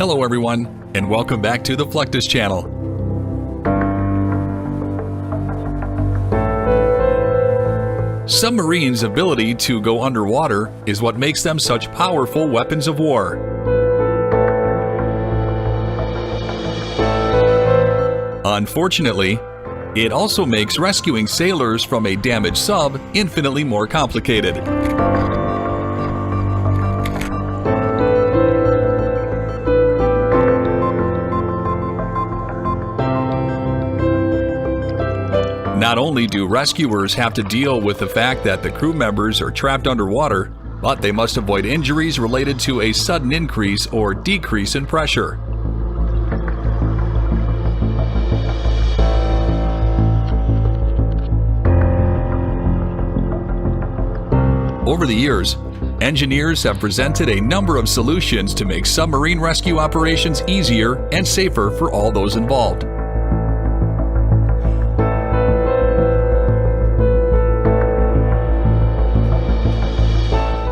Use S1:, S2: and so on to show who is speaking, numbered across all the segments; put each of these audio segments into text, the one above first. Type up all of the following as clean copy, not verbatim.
S1: Hello everyone, and welcome back to the Fluctus channel. Submarines' ability to go underwater is what makes them such powerful weapons of war. Unfortunately, it also makes rescuing sailors from a damaged sub infinitely more complicated. Not only do rescuers have to deal with the fact that the crew members are trapped underwater, but they must avoid injuries related to a sudden increase or decrease in pressure. Over the years, engineers have presented a number of solutions to make submarine rescue operations easier and safer for all those involved.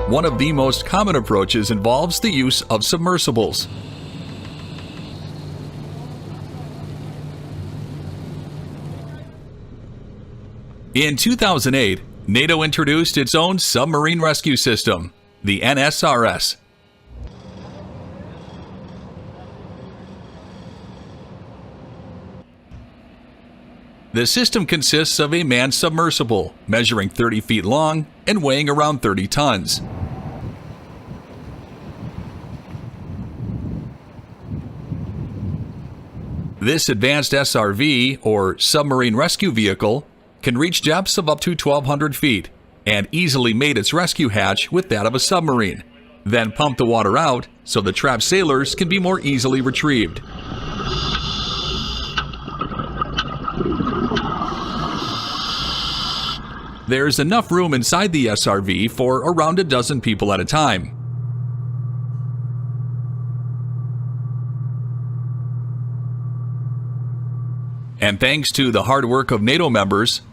S1: One of the most common approaches involves the use of submersibles. In 2008, NATO introduced its own submarine rescue system, the NSRS. The system consists of a manned submersible, measuring 30 feet long and weighing around 30 tons. This advanced SRV, or submarine rescue vehicle, can reach depths of up to 1,200 feet and easily mate its rescue hatch with that of a submarine, then pump the water out so the trapped sailors can be more easily retrieved. There's enough room inside the SRV for around a dozen people at a time. And thanks to the hard work of NATO members,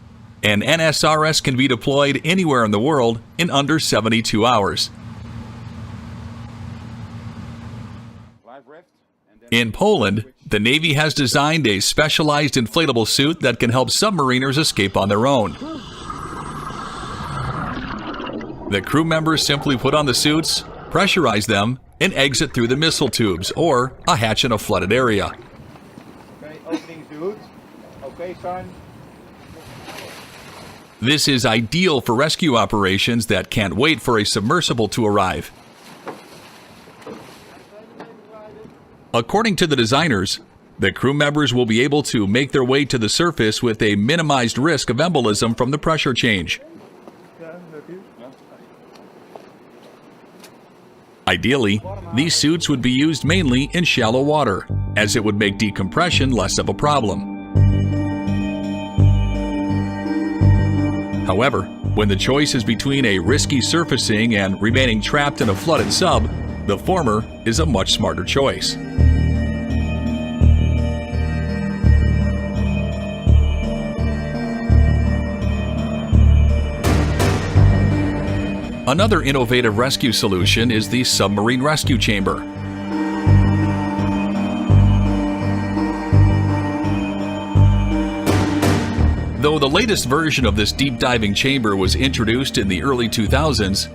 S1: an NSRS can be deployed anywhere in the world in under 72 hours. In Poland, the Navy has designed a specialized inflatable suit that can help submariners escape on their own. The crew members simply put on the suits, pressurize them, and exit through the missile tubes or a hatch in a flooded area.
S2: Okay, opening suit. Okay, son.
S1: This is ideal for rescue operations that can't wait for a submersible to arrive. According to the designers, the crew members will be able to make their way to the surface with a minimized risk of embolism from the pressure change. Ideally, these suits would be used mainly in shallow water, as it would make decompression less of a problem. However, when the choice is between a risky surfacing and remaining trapped in a flooded sub, the former is a much smarter choice. Another innovative rescue solution is the submarine rescue chamber. Though the latest version of this deep diving chamber was introduced in the early 2000s,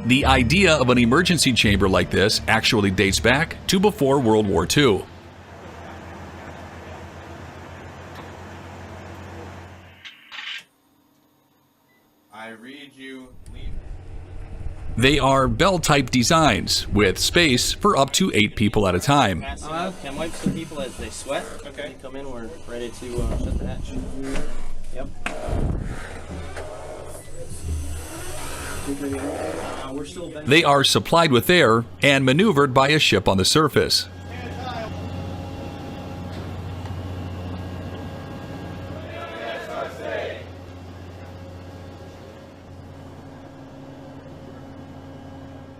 S1: the idea of an emergency chamber like this actually dates back to before World War II.
S3: I read you.
S1: They are bell-type designs with space for up to 8 people at a time.
S4: Can wipe some people as they sweat. Okay. They come in, we're ready to shut the hatch. Yep.
S1: They are supplied with air and maneuvered by a ship on the surface.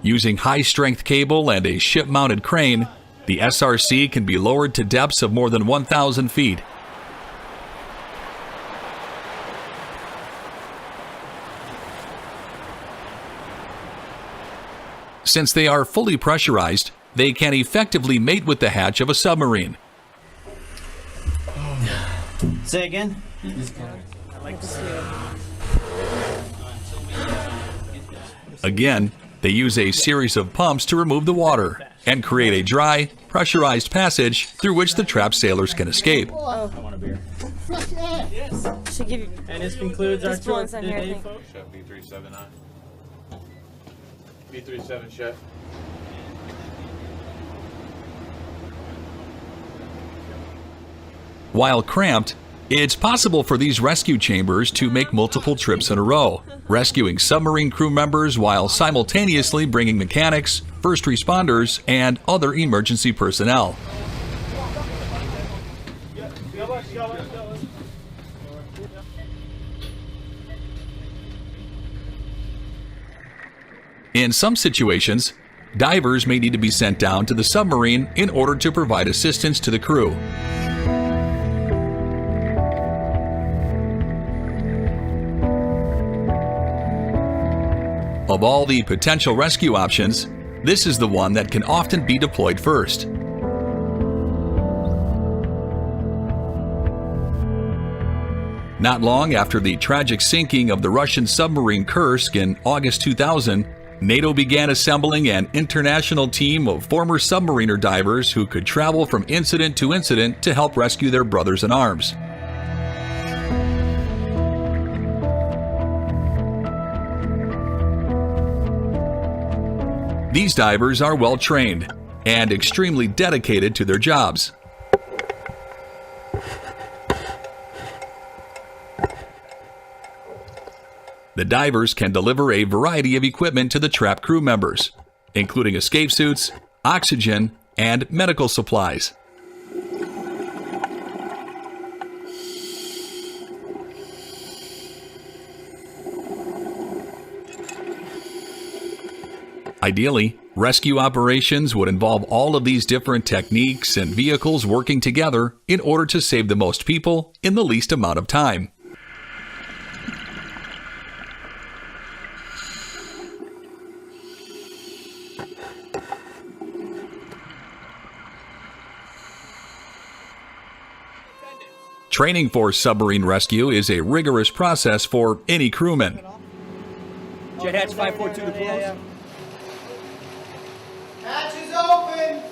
S1: Using high-strength cable and a ship-mounted crane, the SRC can be lowered to depths of more than 1,000 feet. Since they are fully pressurized, they can effectively mate with the hatch of a submarine.
S4: Say again?
S1: Again, they use a series of pumps to remove the water and create a dry, pressurized passage through which the trapped sailors can escape.
S4: I want a beer.
S5: Should give you.
S4: And this concludes our
S5: Just
S4: tour
S5: bullets on here, I
S4: today,
S5: think.
S4: folks.
S2: Chef B379. B37, Chef.
S1: While cramped, it's possible for these rescue chambers to make multiple trips in a row, rescuing submarine crew members while simultaneously bringing mechanics, first responders, and other emergency personnel. In some situations, divers may need to be sent down to the submarine in order to provide assistance to the crew. Of all the potential rescue options, this is the one that can often be deployed first. Not long after the tragic sinking of the Russian submarine Kursk in August 2000, NATO began assembling an international team of former submariner divers who could travel from incident to incident to help rescue their brothers in arms. These divers are well trained and extremely dedicated to their jobs. The divers can deliver a variety of equipment to the trapped crew members, including escape suits, oxygen, and medical supplies. Ideally, rescue operations would involve all of these different techniques and vehicles working together in order to save the most people in the least amount of time. Training for submarine rescue is a rigorous process for any crewman.
S6: Jet hatch 542 to close.
S2: Hatch is open!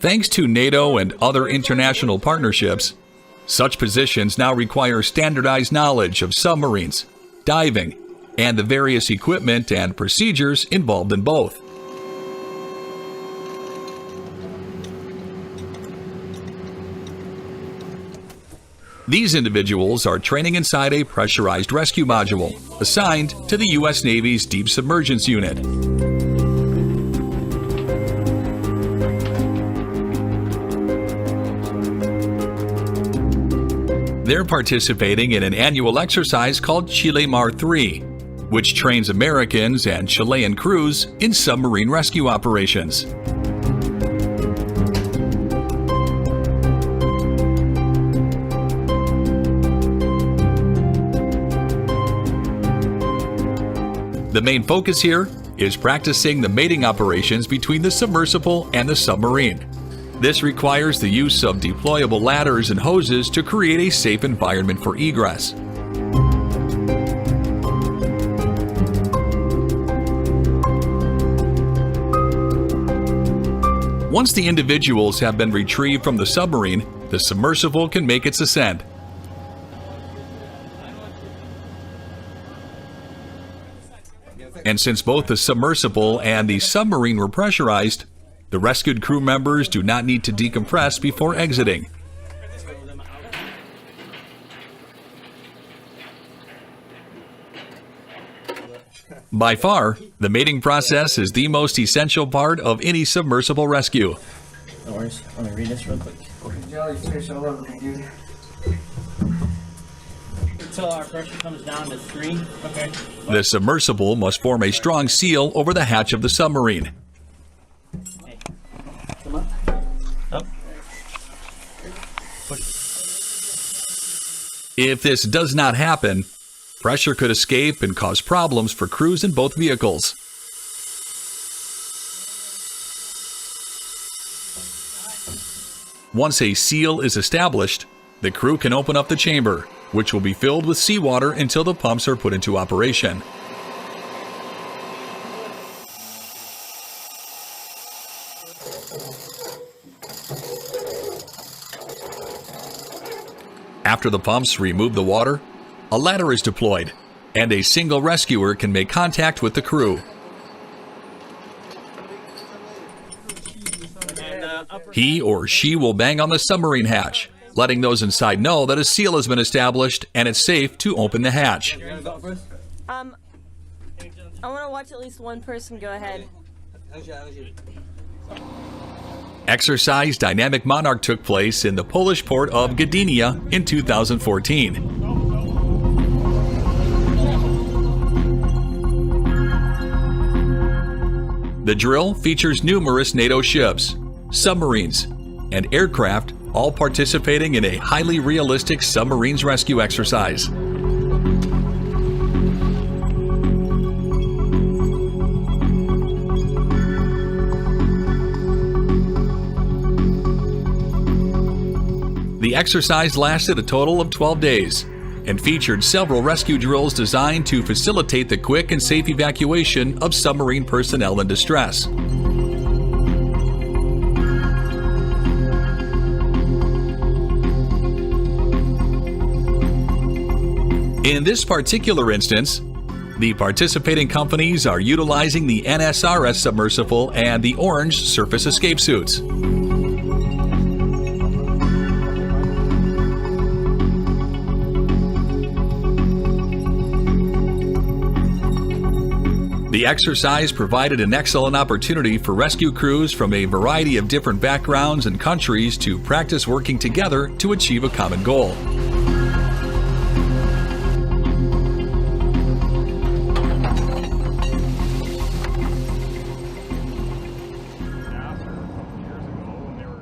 S1: Thanks to NATO and other international partnerships, such positions now require standardized knowledge of submarines, diving, and the various equipment and procedures involved in both. These individuals are training inside a pressurized rescue module assigned to the U.S. Navy's Deep Submergence Unit. They're participating in an annual exercise called Chile Mar 3, which trains Americans and Chilean crews in submarine rescue operations. The main focus here is practicing the mating operations between the submersible and the submarine. This requires the use of deployable ladders and hoses to create a safe environment for egress. Once the individuals have been retrieved from the submarine, the submersible can make its ascent. And since both the submersible and the submarine were pressurized, the rescued crew members do not need to decompress before exiting. By far, the mating process is the most essential part of any submersible rescue.
S4: No worries. Let me read this real quick. Until our pressure comes down to 3. Okay.
S1: The submersible must form a strong seal over the hatch of the submarine.
S4: Hey. Come on. Up. Push.
S1: If this does not happen, pressure could escape and cause problems for crews in both vehicles. Once a seal is established, the crew can open up the chamber, which will be filled with seawater until the pumps are put into operation. After the pumps remove the water, a ladder is deployed, and a single rescuer can make contact with the crew. He or she will bang on the submarine hatch, letting those inside know that a seal has been established and it's safe to open the hatch.
S5: I want to watch at least one person go ahead.
S1: Exercise Dynamic Monarch took place in the Polish port of Gdynia in 2014. The drill features numerous NATO ships, submarines, and aircraft, all participating in a highly realistic submarines rescue exercise. The exercise lasted a total of 12 days and featured several rescue drills designed to facilitate the quick and safe evacuation of submarine personnel in distress. In this particular instance, the participating companies are utilizing the NSRS submersible and the Orange surface escape suits. The exercise provided an excellent opportunity for rescue crews from a variety of different backgrounds and countries to practice working together to achieve a common goal.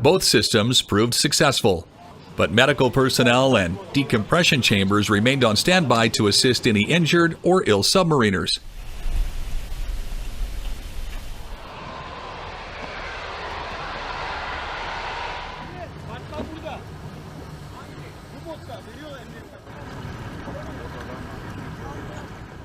S1: Both systems proved successful, but medical personnel and decompression chambers remained on standby to assist any injured or ill submariners.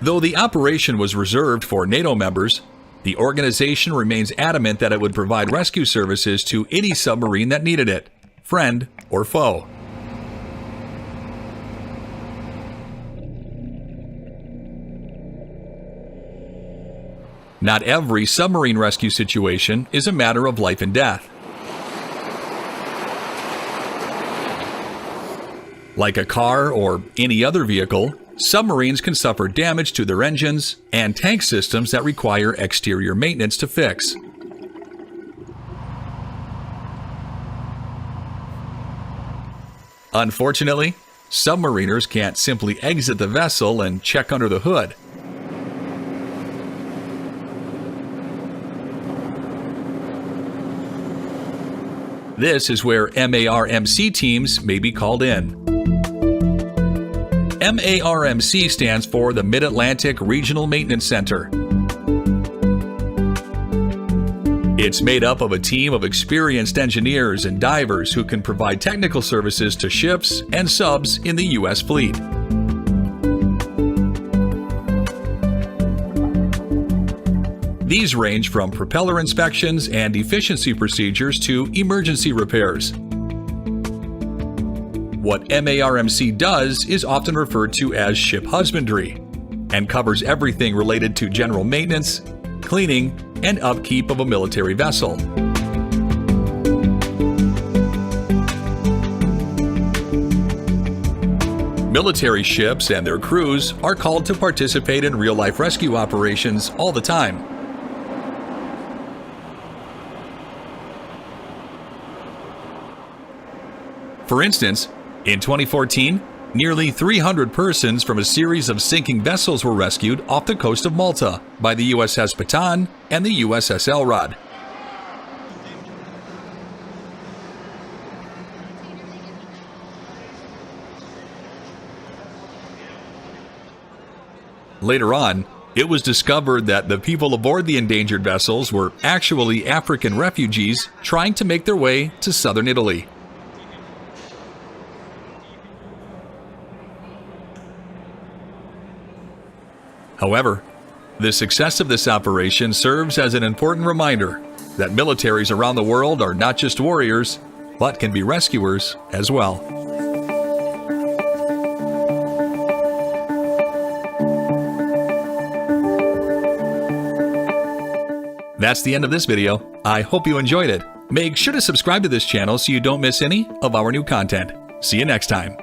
S1: Though the operation was reserved for NATO members, the organization remains adamant that it would provide rescue services to any submarine that needed it, friend or foe. Not every submarine rescue situation is a matter of life and death. Like a car or any other vehicle, submarines can suffer damage to their engines and tank systems that require exterior maintenance to fix. Unfortunately, submariners can't simply exit the vessel and check under the hood. This is where MARMC teams may be called in. MARMC stands for the Mid-Atlantic Regional Maintenance Center. It's made up of a team of experienced engineers and divers who can provide technical services to ships and subs in the U.S. fleet. These range from propeller inspections and efficiency procedures to emergency repairs. What MARMC does is often referred to as ship husbandry and covers everything related to general maintenance, cleaning, and upkeep of a military vessel. Military ships and their crews are called to participate in real-life rescue operations all the time. For instance, in 2014, nearly 300 persons from a series of sinking vessels were rescued off the coast of Malta by the USS Bataan and the USS Elrod. Later on, it was discovered that the people aboard the endangered vessels were actually African refugees trying to make their way to southern Italy. However, the success of this operation serves as an important reminder that militaries around the world are not just warriors, but can be rescuers as well. That's the end of this video. I hope you enjoyed it. Make sure to subscribe to this channel so you don't miss any of our new content. See you next time.